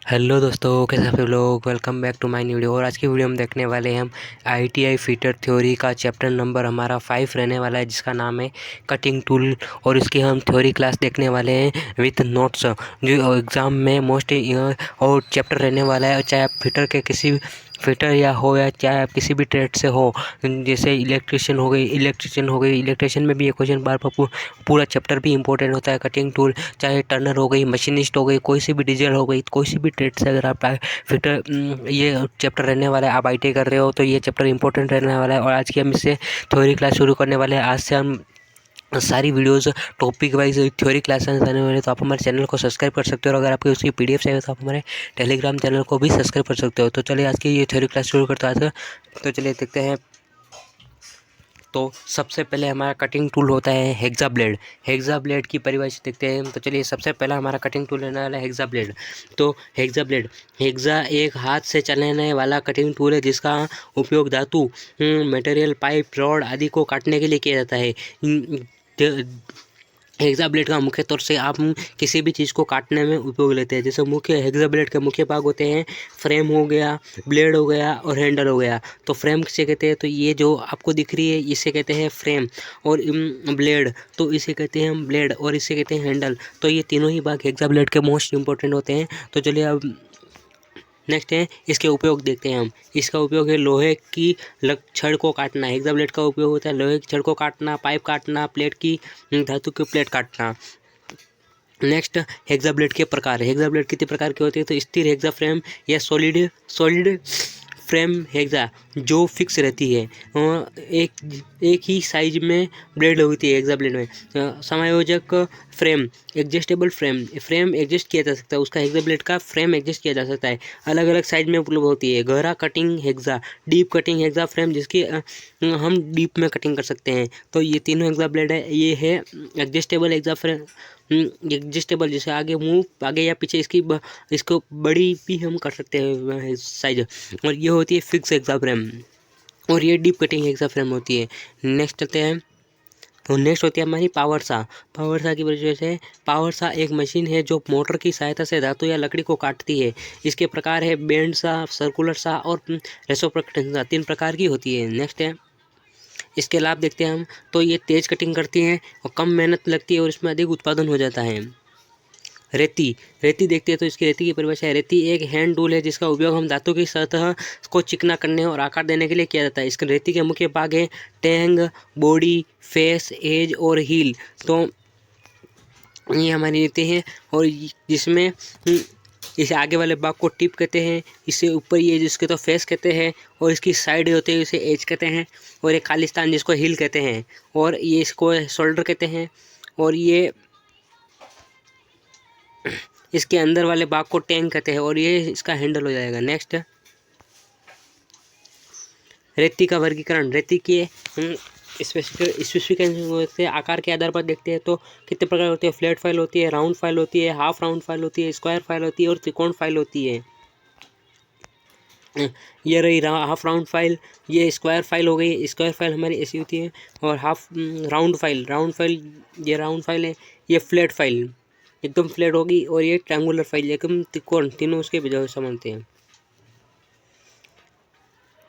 Hello दोस्तों, कैसे आप लोग। Welcome back to my new video. और आज की वीडियो में देखने वाले हैं हम आईटीआई फिटर थ्योरी का चैप्टर नंबर हमारा 5 रहने वाला है, जिसका नाम है कटिंग टूल। और इसकी हम थ्योरी क्लास देखने वाले हैं विथ नोट्स, जो एग्ज़ाम में मोस्ट और चैप्टर रहने वाला है। चाहे आप फिटर के किसी फिटर या चाहे आप किसी भी ट्रेड से हो, जैसे इलेक्ट्रिशियन हो गई। इलेक्ट्रिशियन में भी ये क्वेश्चन बार बार पूरा चैप्टर भी इंपॉर्टेंट होता है। कटिंग टूल, चाहे टर्नर हो गई, मशीनिस्ट हो गई, कोई सी भी डीजल हो गई, कोई सी भी ट्रेड से अगर आप फिटर ये चैप्टर रहने वाला है, आप आईटी कर रहे हो तो ये चैप्टर इंपॉर्टेंट रहने वाला है। और आज की हम इससे थ्योरी क्लास शुरू करने वाले हैं। आज से हम सारी videos topic wise theory classes आने वाले, तो आप हमारे चैनल को सब्सक्राइब कर सकते हो। और अगर आपको उसकी पीडीएफ चाहिए तो आप हमारे टेलीग्राम चैनल को भी सब्सक्राइब कर सकते हो। तो चलिए आज की ये थ्योरी क्लास शुरू करते हैं। तो चलिए देखते हैं। तो सबसे पहले हमारा कटिंग टूल होता है हेक्सा ब्लेड। हेक्सा ब्लेड की परिभाषा देखते हैं। तो चलिए सबसे पहला हमारा कटिंग टूल रहने वाला है हेक्सा ब्लेड। तो हेक्सा एक हाथ से चलाने वाला कटिंग टूल है, जिसका उपयोग धातु, मटेरियल, पाइप, रॉड आदि को काटने के लिए किया जाता है। हेक्सा ब्लेड का मुख्य तौर से आप किसी भी चीज़ को काटने में उपयोग लेते हैं। जैसे मुख्य हेक्सा ब्लेड के मुख्य भाग होते हैं, फ्रेम हो गया, ब्लेड हो गया और हैंडल हो गया। तो फ्रेम किसे कहते हैं, तो ये जो आपको दिख रही है इसे कहते हैं फ्रेम। और ब्लेड तो इसे कहते हैं हम ब्लेड, और इसे कहते हैं हैंडल। तो ये तीनों ही भाग हेक्सा ब्लेड के मोस्ट इंपॉर्टेंट होते हैं। तो चलिए अब नेक्स्ट है इसके उपयोग देखते हैं हम। इसका उपयोग है लोहे की छड़ को काटना। हेक्सा ब्लेड का उपयोग होता है लोहे की छड़ को काटना, पाइप काटना, प्लेट की धातु की प्लेट काटना। नेक्स्ट, हेक्सा ब्लेड के प्रकार। हेक्सा ब्लेड कितने प्रकार की होती है, तो स्थिर हेक्सा फ्रेम या सॉलिड फ्रेम हेक्सा जो फिक्स रहती है। एक ही साइज में ब्लेड होती है हेक्सा ब्लेड में। समायोजक फ्रेम, एडजस्टेबल फ्रेम एडजस्ट किया जा सकता है, उसका हेक्सा ब्लेड का फ्रेम एडजस्ट किया जा सकता है, अलग अलग साइज में उपलब्ध होती है। गहरा cutting hexa, deep cutting hexa frame, जिसकी हम डीप में कटिंग कर सकते हैं। तो ये तीनों हेक्सा ब्लेड है। ये है एडजस्टेबल हेक्सा फ्रेम, एडजस्टेबल, जैसे आगे या पीछे इसको बड़ी भी हम कर सकते हैं साइज। और ये होती है फिक्स हेक्सा फ्रेम, और ये डीप कटिंग हेक्सा फ्रेम होती है। नेक्स्ट आते हैं, तो नेक्स्ट होती है हमारी पावर सा। पावर सा की वजह से, पावर सा एक मशीन है जो मोटर की सहायता से धातु या लकड़ी को काटती है। इसके प्रकार है बैंड सा, सर्कुलर सा और रेसिप्रोकेटिंग सा। 3 प्रकार की होती है। नेक्स्ट है इसके लाभ देखते हैं हम। तो ये तेज कटिंग करती हैं और कम मेहनत लगती है और इसमें अधिक उत्पादन हो जाता है। रेती देखते हैं। तो इसकी रेती की परिभाषा है, रेती एक हैंड टूल है जिसका उपयोग हम धातु की सतह को चिकना करने और आकार देने के लिए किया जाता है। इसके रेती के मुख्य भाग है टैंग, बॉडी, फेस, एज और हील। तो ये हमारी रेती है, और जिसमें इसे आगे वाले भाग को टिप कहते हैं, इससे ऊपर ये जिसके तो फेस कहते हैं, और इसकी साइड होती है इसे एज कहते हैं, और एक खालिस्तान जिसको हील कहते हैं, और ये इसको शोल्डर कहते हैं, और ये इसके अंदर वाले भाग को टैंक कहते हैं, और ये इसका हैंडल हो जाएगा। नेक्स्ट, रेती का वर्गीकरण। रेती के स्पेसिफिकेशन होते हैं, आकार के आधार पर देखते हैं तो कितने प्रकार होते हैं। फ्लैट फाइल होती है, राउंड फाइल होती है, हाफ राउंड फाइल होती है, स्क्वायर फाइल होती है और त्रिकोण फाइल होती है। ये रही हाफ राउंड फाइल, ये स्क्वायर फाइल हो गई। स्क्वायर फाइल हमारी ऐसी होती है। और हाफ राउंड फाइल, ये राउंड फाइल है। ये फ्लैट फाइल एकदम फ्लैट होगी, और ये ट्रायंगुलर फाइल एकदम त्रिकोण। तीनों उसके वजह से मानते हैं।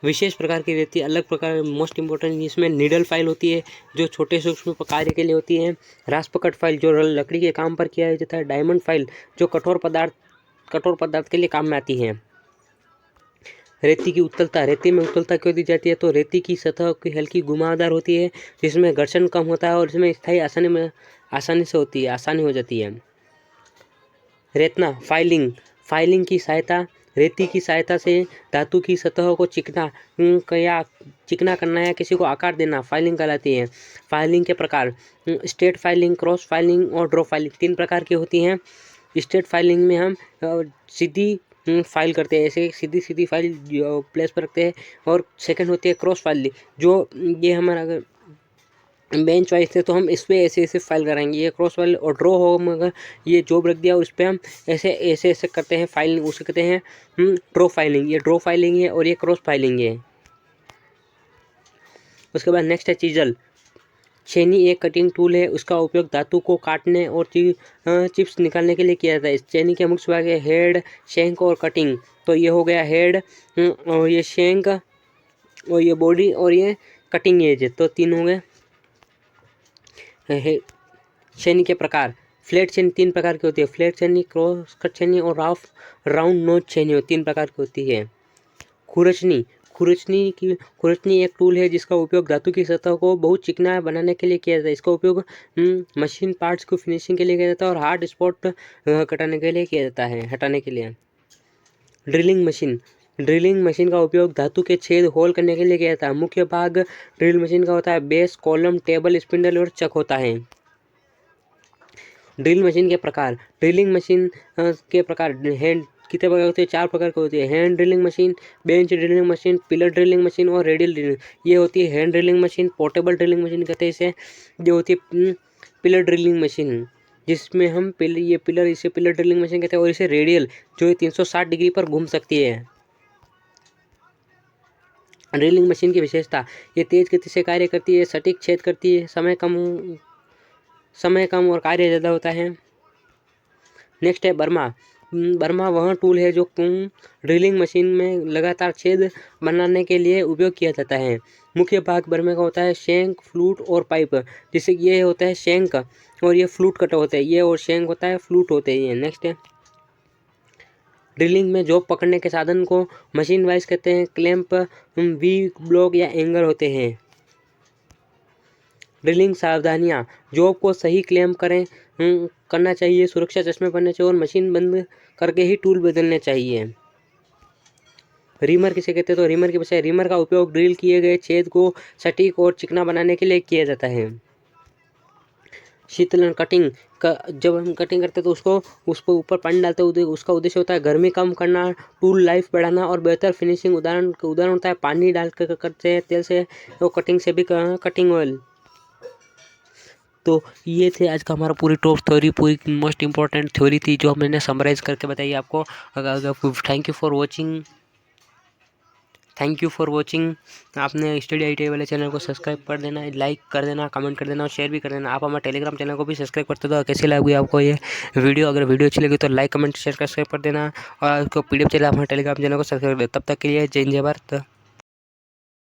विशेष प्रकार की रहती है, अलग प्रकार, मोस्ट इंपॉर्टेंट इसमें नीडल फाइल होती है जो छोटे सूक्ष्म कार्य के लिए होती है। रास्पकट फाइल जो लकड़ी के काम पर किया जाता है। डायमंड फाइल जो कठोर पदार्थ के लिए काम में आती है। रेती की उत्तलता, रेती में उत्तलता क्यों दी जाती है, तो रेती की सतह की हल्की घुमावदार होती है, जिसमें घर्षण कम होता है और इसमें स्थायी आसानी हो जाती है। रेतना फाइलिंग की सहायता, रेती की सहायता से धातु की सतहों को चिकना करना या किसी को आकार देना फाइलिंग कहलाती है। फाइलिंग के प्रकार, स्ट्रेट फाइलिंग, क्रॉस फाइलिंग और ड्रॉ फाइलिंग 3 प्रकार की होती हैं। स्ट्रेट फाइलिंग में हम सीधी फाइल करते हैं, ऐसे सीधी फाइल प्लेस पर रखते हैं। और सेकंड होती है क्रॉस फाइलिंग, जो ये हमारा अगर बेंच वाइज थे तो हम इस पर ऐसे फाइल कराएंगे। ये क्रॉस फाइल और ड्रॉ हो, मगर ये जॉब रख दिया और इस पर हम ऐसे करते हैं फाइलिंग, उसे कहते हैं ड्रॉ फाइलिंग। ये ड्रॉ फाइलिंग है और ये क्रॉस फाइलिंग है। उसके बाद नेक्स्ट है चीजल। छेनी एक कटिंग टूल है, उसका उपयोग धातु को काटने और चिप्स निकालने के लिए किया जाता है। इस छेनी के मुख्य भाग है हेड, शैंक और कटिंग। तो ये हो गया हेड, और ये शैंक, और ये बॉडी, और ये कटिंग एज। तो 3 हो गए। छेनी के प्रकार, फ्लैट छेनी 3 प्रकार की होती है, फ्लैट छेनी, क्रॉस कट छेनी और राउंड नोच छेनी 3 प्रकार की होती है। खुरचनी, खुरचनी एक टूल है जिसका उपयोग धातु की सतह को बहुत चिकना बनाने के लिए किया जाता है। इसका उपयोग मशीन पार्ट्स को फिनिशिंग के लिए किया जाता है और हार्ड स्पॉट हटाने के लिए किया जाता है, हटाने के लिए। ड्रिलिंग मशीन का उपयोग धातु के छेद होल करने के लिए किया जाता है। मुख्य भाग ड्रिल मशीन का होता है बेस, कॉलम, टेबल, स्पिंडल और चक होता है। ड्रिल मशीन के प्रकार, ड्रिलिंग मशीन के प्रकार हैंड कितने प्रकार होते हैं? 4 प्रकार की होती है। Hand drilling machine, bench drilling machine, pillar drilling machine और रेडियल ड्रिलिंग। ये होती है hand drilling machine. Portable drilling machine कहते हैं इसे। ये होती है पिलर ड्रिलिंग मशीन, जिसमें हम पिलर इसे पिलर ड्रिलिंग मशीन कहते हैं। और इसे रेडियल, जो 360 डिग्री पर घूम सकती है। ड्रिलिंग मशीन की विशेषता, ये तेज गति से कार्य करती है, सटीक छेद करती है, समय कम और कार्य ज़्यादा होता है। नेक्स्ट है बर्मा वह टूल है जो ड्रिलिंग मशीन में लगातार छेद बनाने के लिए उपयोग किया जाता है। मुख्य भाग बर्मे का होता है शैंक, फ्लूट और पाइप। जिससे ये होता है शैंक और ये फ्लूट कट होते हैं, ये और शैंक होता है, फ्लूट होते हैं ये। नेक्स्ट है ड्रिलिंग में जॉब पकड़ने के साधन को मशीन वाइज कहते हैं। क्लैंप, वी ब्लॉक या एंगर होते हैं। ड्रिलिंग सावधानियाँ, जॉब को सही क्लैंप करना चाहिए, सुरक्षा चश्मे पहनने चाहिए और मशीन बंद करके ही टूल बदलने चाहिए। रीमर किसे कहते हैं? तो रीमर की बजाय रीमर का उपयोग ड्रिल किए गए छेद को सटीक और चिकना बनाने के लिए किया जाता है। शीतलन कटिंग जब हम कटिंग करते हैं तो उसको ऊपर पानी डालते हैं, उसका उद्देश्य होता है गर्मी कम करना, टूल लाइफ बढ़ाना और बेहतर फिनिशिंग। उदाहरण होता है पानी डाल कर करते हैं, तेल से, तो कटिंग से भी कटिंग ऑयल। तो ये थे आज का हमारा पूरी टॉप थ्योरी, पूरी मोस्ट इंपॉर्टेंट थ्योरी थी जो मैंने समराइज़ करके बताई आपको। Thank you for watching. आपने स्टडी ITI वाले चैनल को सब्सक्राइब कर देना, लाइक कर देना, कमेंट कर देना और शेयर भी कर देना। आप हमारे टेलीग्राम चैनल को भी सब्सक्राइब करते दो। कैसी लगी आपको ये वीडियो? अगर वीडियो अच्छी लगी तो लाइक, कमेंट, शेयर, सब्सक्राइब कर देना और आपको PDF चाहिए हमारे टेलीग्राम चैनल को सब्सक्राइब कर दो। तब तक के लिए जय हिंद, जय भारत।